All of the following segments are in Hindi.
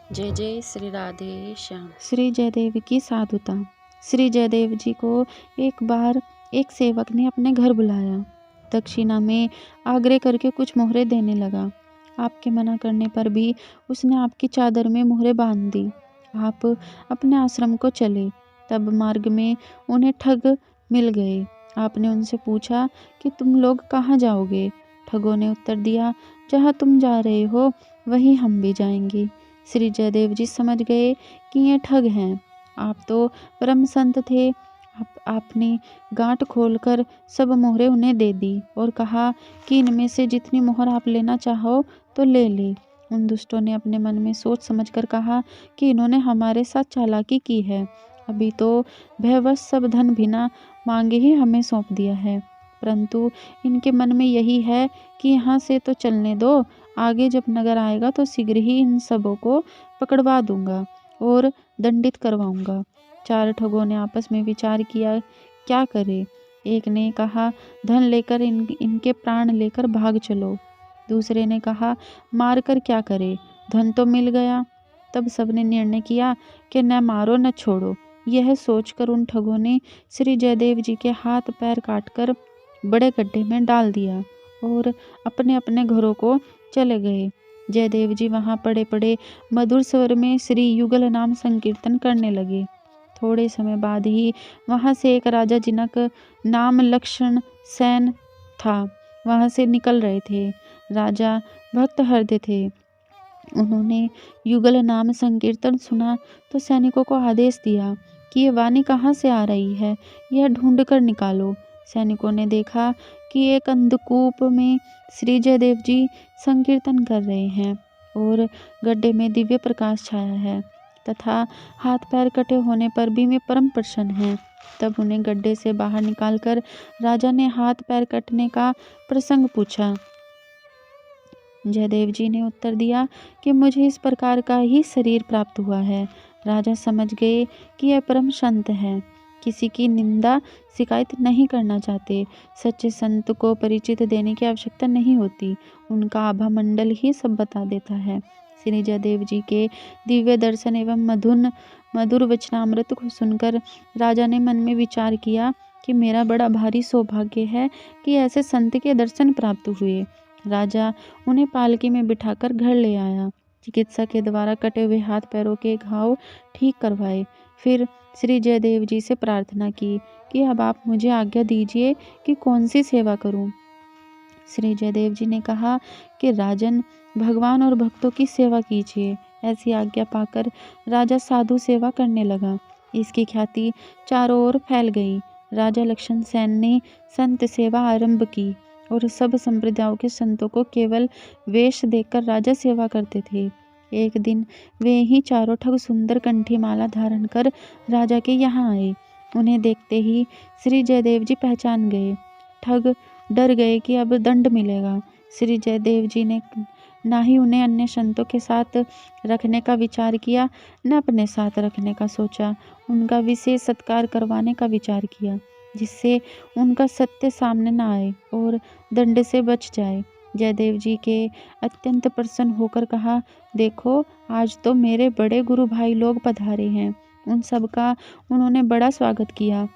जय जय श्री राधे श्याम। श्री जयदेव की साधुता। श्री जयदेव जी को एक बार एक सेवक ने अपने घर बुलाया। दक्षिणा में आग्रह करके कुछ मोहरें देने लगा। आपके मना करने पर भी उसने आपकी चादर में मोहरें बांध दी। आप अपने आश्रम को चले। तब मार्ग में उन्हें ठग मिल गए। आपने उनसे पूछा कि तुम लोग कहाँ जाओगे। ठगों ने उत्तर दिया, जहाँ तुम जा रहे हो वहीं हम भी जाएंगे। श्री जयदेव जी समझ गए कि ये ठग हैं। आप तो परम संत थे। आपने गांठ खोलकर सब मोहरें उन्हें दे दी और कहा कि इनमें से जितनी मोहर आप लेना चाहो तो ले ले। उन दुष्टों ने अपने मन में सोच समझकर कहा कि इन्होंने हमारे साथ चालाकी की है। अभी तो भयवश सब धन बिना मांगे ही हमें सौंप दिया है, परंतु इनके मन में यही है कि यहाँ से तो चलने दो, आगे जब नगर आएगा तो शीघ्र ही इन सबों को पकड़वा दूंगा और दंडित करवाऊंगा। चार ठगों ने आपस में विचार किया, क्या करे। एक ने कहा, धन लेकर इनके प्राण लेकर भाग चलो। दूसरे ने कहा, मार कर क्या करे, धन तो मिल गया। तब सबने निर्णय किया कि न मारो न छोड़ो। यह सोचकर उन ठगों ने श्री जयदेव जी के हाथ पैर काटकर बड़े गड्ढे में डाल दिया और अपने अपने घरों को चले गए। जयदेव जी वहां पड़े पड़े मधुर स्वर में श्री युगल नाम संकीर्तन करने लगे। थोड़े समय बाद ही वहां से एक राजा जिनक नाम लक्षण सेन था, वहां से निकल रहे थे। राजा भक्त हृदय थे। उन्होंने युगल नाम संकीर्तन सुना तो सैनिकों को आदेश दिया कि ये वाणी कहाँ से आ रही है, यह ढूंढ कर निकालो। सैनिकों ने देखा कि एक अंधकूप में श्री जयदेव जी संकीर्तन कर रहे हैं और गड्ढे में दिव्य प्रकाश छाया है तथा हाथ पैर कटे होने पर भी वे परम प्रसन्न हैं। तब उन्हें गड्ढे से बाहर निकालकर राजा ने हाथ पैर कटने का प्रसंग पूछा। जयदेव जी ने उत्तर दिया कि मुझे इस प्रकार का ही शरीर प्राप्त हुआ है। राजा समझ गए कि यह परम संत है, किसी की निंदा शिकायत नहीं करना चाहते। सच्चे संत को परिचित देने की आवश्यकता नहीं होती, उनका आभा मंडल ही सब बता देता है। श्री जयदेव जी के दिव्य दर्शन एवं मधुर वचनामृत को सुनकर राजा ने मन में विचार किया कि मेरा बड़ा भारी सौभाग्य है कि ऐसे संत के दर्शन प्राप्त हुए। राजा उन्हें पालकी में बिठाकर घर ले आया। चिकित्सा के द्वारा कटे हुए हाथ पैरों के घाव ठीक करवाए। फिर श्री जयदेव जी से प्रार्थना की कि अब आप मुझे आज्ञा दीजिए कि कौन सी सेवा करूं। श्री जयदेव जी ने कहा कि राजन, भगवान और भक्तों की सेवा कीजिए। ऐसी आज्ञा पाकर राजा साधु सेवा करने लगा। इसकी ख्याति चारों ओर फैल गई। राजा लक्षण सेन ने संत सेवा आरंभ की और सब संप्रदायों के संतों को केवल वेश देकर राजा सेवा करते थे। एक दिन वे ही चारों ठग सुंदर कंठी माला धारण कर राजा के यहाँ आए। उन्हें देखते ही श्री जयदेव जी पहचान गए। ठग डर गए कि अब दंड मिलेगा। श्री जयदेव जी ने ना ही उन्हें अन्य संतों के साथ रखने का विचार किया, न अपने साथ रखने का सोचा। उनका विशेष सत्कार करवाने का विचार किया, जिससे उनका सत्य सामने न आए और दंड से बच जाए। जयदेव जी के अत्यंत प्रसन्न होकर कहा, देखो आज तो मेरे बड़े गुरु भाई लोग पधारे हैं। उन सब का उन्होंने बड़ा स्वागत किया।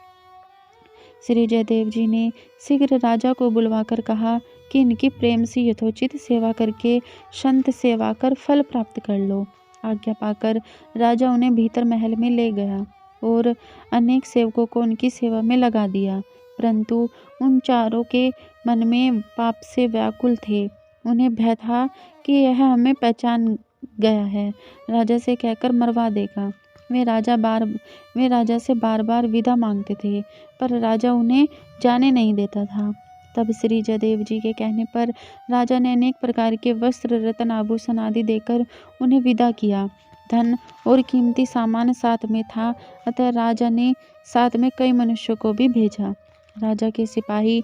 श्री जयदेव जी ने शीघ्र राजा को बुलवाकर कहा कि इनकी प्रेम से यथोचित सेवा करके संत सेवा कर फल प्राप्त कर लो। आज्ञा पाकर राजा उन्हें भीतर महल में ले गया और अनेक सेवकों को उनकी सेवा में लगा दिया, परंतु उन चारों के मन में पाप से व्याकुल थे। उन्हें भय था कि यह हमें पहचान गया है, राजा से कहकर मरवा देगा। वे राजा से बार बार विदा मांगते थे, पर राजा उन्हें जाने नहीं देता था। तब श्री जयदेव जी के कहने पर राजा ने अनेक प्रकार के वस्त्र, रत्न, आभूषण आदि देकर उन्हें विदा किया। धन और कीमती सामान साथ में था, अतः राजा ने साथ में कई मनुष्यों को भी भेजा। राजा के सिपाही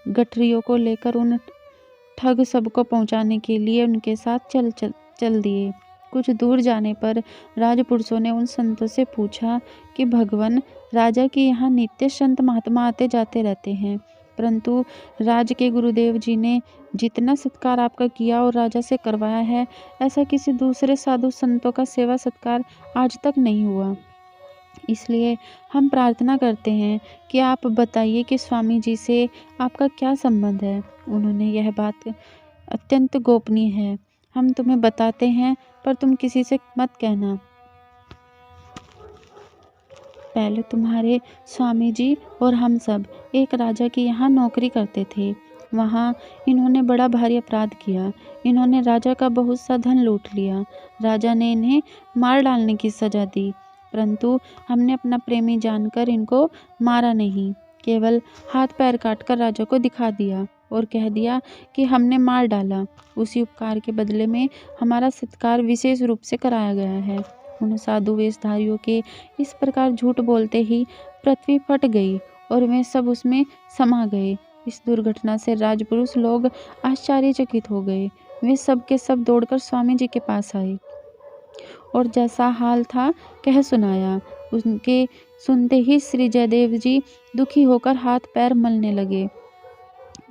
गठरियों को लेकर उन ठग सबको पहुंचाने के लिए उनके साथ चल दिए। कुछ दूर जाने पर राजपुरुषों ने उन संतों से पूछा कि भगवान, राजा के यहाँ नित्य संत महात्मा आते जाते रहते हैं, परंतु राज के गुरुदेव जी ने जितना सत्कार आपका किया और राजा से करवाया है, ऐसा किसी दूसरे साधु संतों का सेवा सत्कार आज तक नहीं हुआ। इसलिए हम प्रार्थना करते हैं कि आप बताइए कि स्वामी जी से आपका क्या संबंध है। उन्होंने यह बात अत्यंत गोपनीय है, हम तुम्हें बताते हैं, पर तुम किसी से मत कहना। पहले तुम्हारे स्वामी जी और हम सब एक राजा के यहाँ नौकरी करते थे। वहाँ इन्होंने बड़ा भारी अपराध किया। इन्होंने राजा का बहुत सा धन लूट लिया। राजा ने इन्हें मार डालने की सजा दी, परंतु हमने अपना प्रेमी जानकर इनको मारा नहीं, केवल हाथ पैर काटकर राजा को दिखा दिया और कह दिया कि हमने मार डाला। उसी उपकार के बदले में हमारा सत्कार विशेष रूप से कराया गया है। उन साधु वेशधारियों के इस प्रकार झूठ बोलते ही पृथ्वी फट गई और वे सब उसमें समा गए। इस दुर्घटना से राजपुरुष लोग आश्चर्यचकित हो गए। वे सब के सब दौड़कर स्वामी जी के पास आए और जैसा हाल था कह सुनाया। उनके सुनते ही श्री जयदेव जी दुखी होकर हाथ पैर मलने लगे।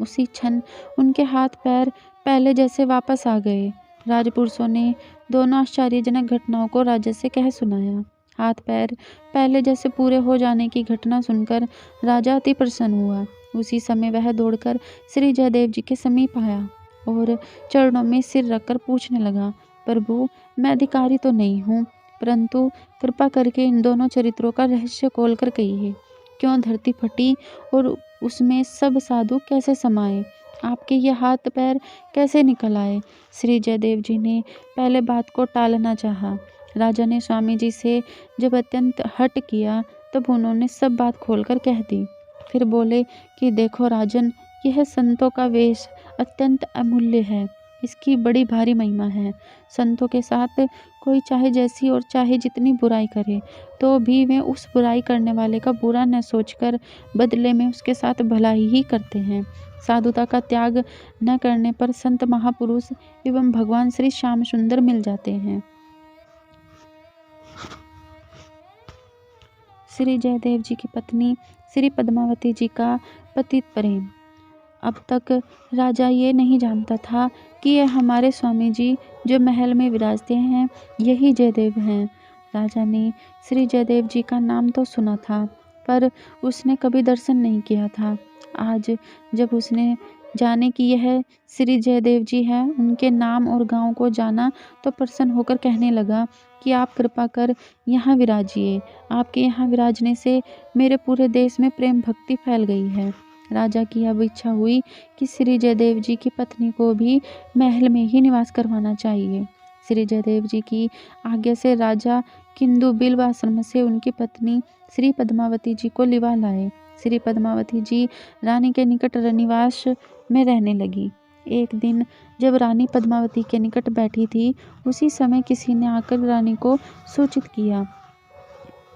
उसी क्षण उनके हाथ पैर पहले जैसे वापस आ गए। राजपुरुषों ने दोनों आश्चर्यजनक घटनाओं को राजा से कह सुनाया। हाथ पैर पहले जैसे पूरे हो जाने की घटना सुनकर राजा अति प्रसन्न हुआ। उसी समय वह दौड़कर श्री जयदेव जी के समीप आया और चरणों में सिर रखकर पूछने लगा, प्रभु, मैं अधिकारी तो नहीं हूँ, परंतु कृपा करके इन दोनों चरित्रों का रहस्य खोलकर कहिए। क्यों धरती फटी और उसमें सब साधु कैसे समाये? आपके ये हाथ पैर कैसे निकल आए? श्री जयदेव जी ने पहले बात को टालना चाहा। राजा ने स्वामी जी से जब अत्यंत हट किया, तब उन्होंने सब बात खोलकर कह दी। फिर बोले कि देखो राजन, यह संतों का वेश अत्यंत अमूल्य है। इसकी बड़ी भारी महिमा है। संतों के साथ कोई चाहे जैसी और चाहे जितनी बुराई करे, तो भी वे उस बुराई करने वाले का बुरा न सोचकर बदले में उसके साथ भलाई ही करते हैं। साधुता का त्याग न करने पर संत महापुरुष एवं भगवान श्री श्याम सुंदर मिल जाते हैं। श्री जयदेव जी की पत्नी श्री पद्मावती जी का पतित प्रेम। अब तक राजा ये नहीं जानता था कि यह हमारे स्वामी जी जो महल में विराजते हैं, यही जयदेव हैं। राजा ने श्री जयदेव जी का नाम तो सुना था, पर उसने कभी दर्शन नहीं किया था। आज जब उसने जाने कि यह श्री जयदेव जी हैं, उनके नाम और गांव को जाना, तो प्रसन्न होकर कहने लगा कि आप कृपा कर यहाँ विराजिए। आपके यहाँ विराजने से मेरे पूरे देश में प्रेम भक्ति फैल गई है। राजा की अब इच्छा हुई कि श्री जयदेव जी की पत्नी को भी महल में ही निवास करवाना चाहिए। श्री जयदेव जी की आज्ञा से राजा किंदु बिल्व आश्रम से उनकी पत्नी श्री पद्मावती जी को लिवा लाए। श्री पद्मावती जी रानी के निकट निवास में रहने लगी। एक दिन जब रानी पद्मावती के निकट बैठी थी, उसी समय किसी ने आकर रानी को सूचित किया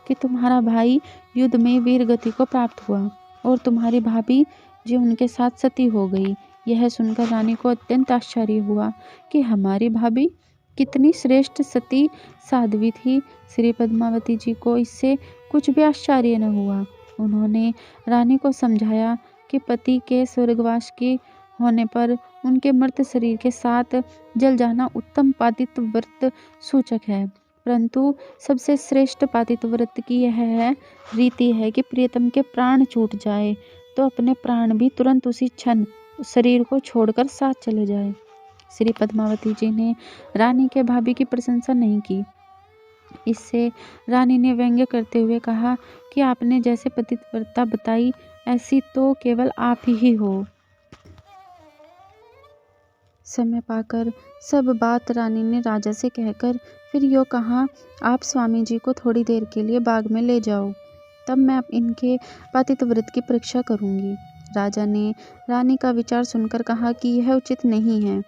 कि तुम्हारा भाई युद्ध में वीर गति को प्राप्त हुआ और तुम्हारी भाभी जो उनके साथ सती हो गई। यह सुनकर रानी को अत्यंत आश्चर्य हुआ कि हमारी भाभी कितनी श्रेष्ठ सती साध्वी थी। श्री पद्मावती जी को इससे कुछ भी आश्चर्य न हुआ। उन्होंने रानी को समझाया कि पति के स्वर्गवास के होने पर उनके मृत शरीर के साथ जल जाना उत्तम पातित व्रत सूचक है, परंतु सबसे श्रेष्ठ पातित व्रत की यह रीति है कि प्रियतम के प्राण छूट जाए तो अपने प्राण भी तुरंत उसी क्षण शरीर को छोड़कर साथ चले जाए। श्री पद्मावती जी ने रानी के भाभी की प्रशंसा नहीं की। इससे रानी ने व्यंग्य करते हुए कहा कि आपने जैसे पतिव्रता बताई, ऐसी तो केवल आप ही हो। समय पाकर सब बात रानी ने राजा से कहकर फिर यो कहा, आप स्वामी जी को थोड़ी देर के लिए बाग में ले जाओ, तब मैं इनके पातित व्रत की परीक्षा करूंगी। राजा ने रानी का विचार सुनकर कहा कि यह उचित नहीं है।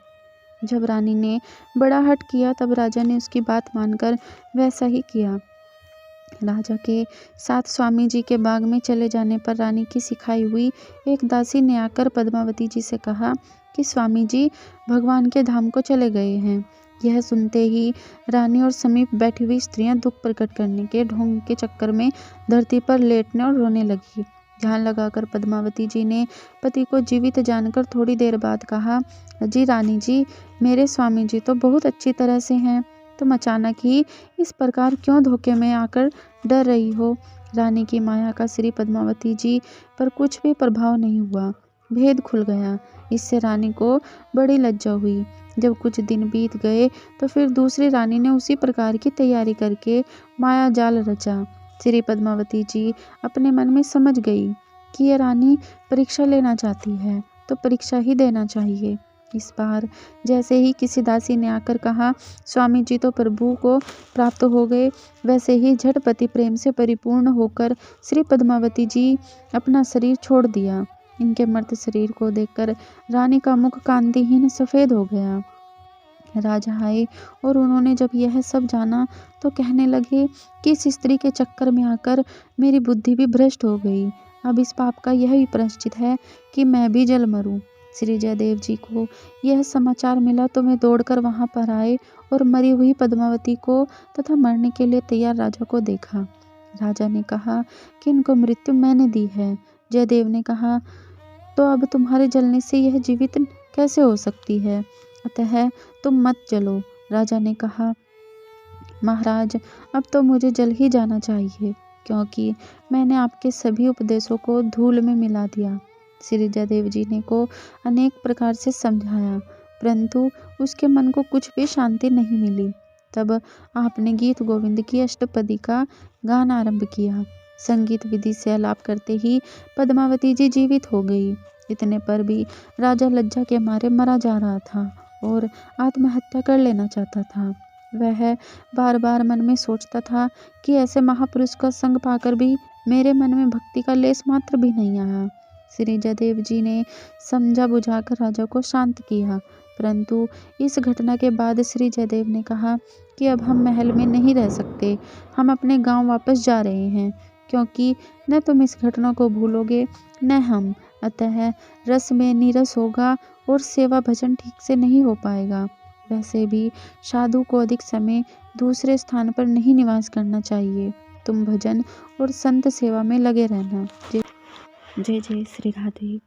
जब रानी ने बड़ा हठ किया, तब राजा ने उसकी बात मानकर वैसा ही किया। राजा के साथ स्वामी जी के बाग में चले जाने पर रानी की सिखाई हुई एक दासी ने आकर पद्मावती जी से कहा कि स्वामी जी भगवान के धाम को चले गए हैं। यह सुनते ही रानी और समीप बैठी हुई स्त्रियां दुख प्रकट करने के ढोंग के चक्कर में धरती पर लेटने और रोने लगी। ध्यान लगाकर पद्मावती जी ने पति को जीवित जानकर थोड़ी देर बाद कहा, जी रानी जी, मेरे स्वामी जी तो बहुत अच्छी तरह से हैं, तुम अचानक ही इस प्रकार क्यों धोखे में आकर डर रही हो। रानी की माया का श्री पद्मावती जी पर कुछ भी प्रभाव नहीं हुआ। भेद खुल गया। इससे रानी को बड़ी लज्जा हुई। जब कुछ दिन बीत गए तो फिर दूसरी रानी ने उसी प्रकार की तैयारी करके माया जाल रचा। श्री पद्मावती जी अपने मन में समझ गई कि ये रानी परीक्षा लेना चाहती है तो परीक्षा ही देना चाहिए। इस बार जैसे ही किसी दासी ने आकर कहा, स्वामी जी तो प्रभु को प्राप्त हो गए, वैसे ही झटपति प्रेम से परिपूर्ण होकर श्री पद्मावती जी अपना शरीर छोड़ दिया। इनके मर्त शरीर को देखकर रानी का मुख कांतिहीन सफ़ेद हो गया। राजा आए और उन्होंने जब यह सब जाना तो कहने लगे कि इस स्त्री के चक्कर में आकर मेरी बुद्धि भी भ्रष्ट हो गई। अब इस पाप का यह भी प्रायश्चित है कि मैं भी जल मरूं। श्री जयदेव जी को यह समाचार मिला तो वे दौड़कर वहां पर आए और मरी हुई पद्मावती को तथा मरने के लिए तैयार राजा को देखा। राजा ने कहा कि इनको मृत्यु मैंने दी है। जयदेव ने कहा, तो अब तुम्हारे जलने से यह जीवित कैसे हो सकती है, अतः तुम मत जलो। राजा ने कहा, महाराज, अब तो मुझे जल ही जाना चाहिए, क्योंकि मैंने आपके सभी उपदेशों को धूल में मिला दिया। श्री जयदेव जी ने को अनेक प्रकार से समझाया, परंतु उसके मन को कुछ भी शांति नहीं मिली। तब आपने गीत गोविंद की अष्टपदी का गान आरंभ किया। संगीत विधि से आलाप करते ही पद्मावती जी जीवित हो गई। इतने पर भी राजा लज्जा के मारे मरा जा रहा था और आत्महत्या कर लेना चाहता था। वह बार बार मन में सोचता था कि ऐसे महापुरुष का संग पाकर भी मेरे मन में भक्ति का लेस मात्र भी नहीं आया। श्री जयदेव जी ने समझा बुझाकर राजा को शांत किया, परंतु इस घटना के बाद श्री जयदेव ने कहा कि अब हम महल में नहीं रह सकते, हम अपने गांव वापस जा रहे हैं, क्योंकि न तुम इस घटना को भूलोगे न हम, अतः रस में नीरस होगा और सेवा भजन ठीक से नहीं हो पाएगा। वैसे भी साधु को अधिक समय दूसरे स्थान पर नहीं निवास करना चाहिए। तुम भजन और संत सेवा में लगे रहना। जय जय श्री राधे।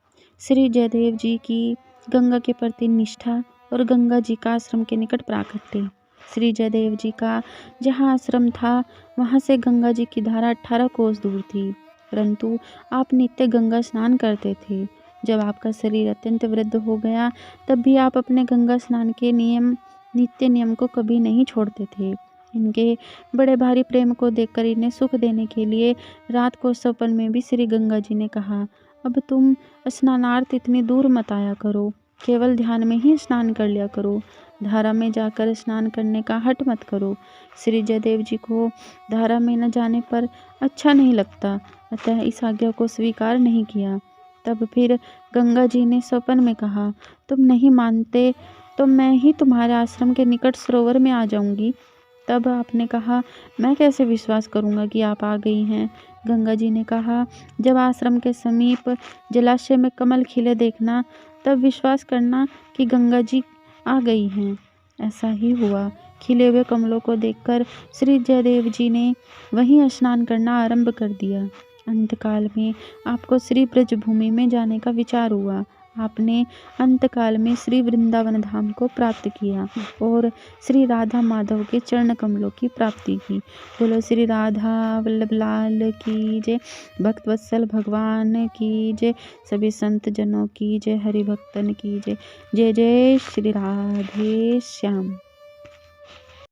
श्री जयदेव जी की गंगा के प्रति निष्ठा और गंगा जी का आश्रम के निकट प्राकट्य। श्री जयदेव जी का जहाँ आश्रम था वहाँ से गंगा जी की धारा 18 कोस दूर थी, परंतु आप नित्य गंगा स्नान करते थे। जब आपका शरीर अत्यंत वृद्ध हो गया तब भी आप अपने गंगा स्नान के नित्य नियम को कभी नहीं छोड़ते थे। इनके बड़े भारी प्रेम को देखकर इन्हें सुख देने के लिए रात को सपन में भी श्री गंगा जी ने कहा, अब तुम स्नानार्थ इतनी दूर मत आया करो, केवल ध्यान में ही स्नान कर लिया करो, धारा में जाकर स्नान करने का हठ मत करो। श्री जयदेव जी को धारा में न जाने पर अच्छा नहीं लगता, अतः इस आज्ञा को स्वीकार नहीं किया। तब फिर गंगा जी ने स्वप्न में कहा, तुम नहीं मानते तो मैं ही तुम्हारे आश्रम के निकट सरोवर में आ जाऊंगी। तब आपने कहा, मैं कैसे विश्वास करूंगा कि आप आ गई हैं। गंगा जी ने कहा, जब आश्रम के समीप जलाशय में कमल खिले देखना, तब विश्वास करना कि गंगा जी आ गई हैं। ऐसा ही हुआ। खिले हुए कमलों को देखकर श्री जयदेव जी ने वहीं स्नान करना आरंभ कर दिया। अंतकाल में आपको श्री ब्रज भूमि में जाने का विचार हुआ। आपने अंतकाल में श्री वृंदावन धाम को प्राप्त किया और श्री राधा माधव के चरण कमलों की प्राप्ति की। बोलो श्री राधा वल्लभ लाल की जय, भक्त वत्सल भगवान की जय, सभी संत जनों की जय, हरि भक्तन की जय। जय जय श्री राधे श्याम।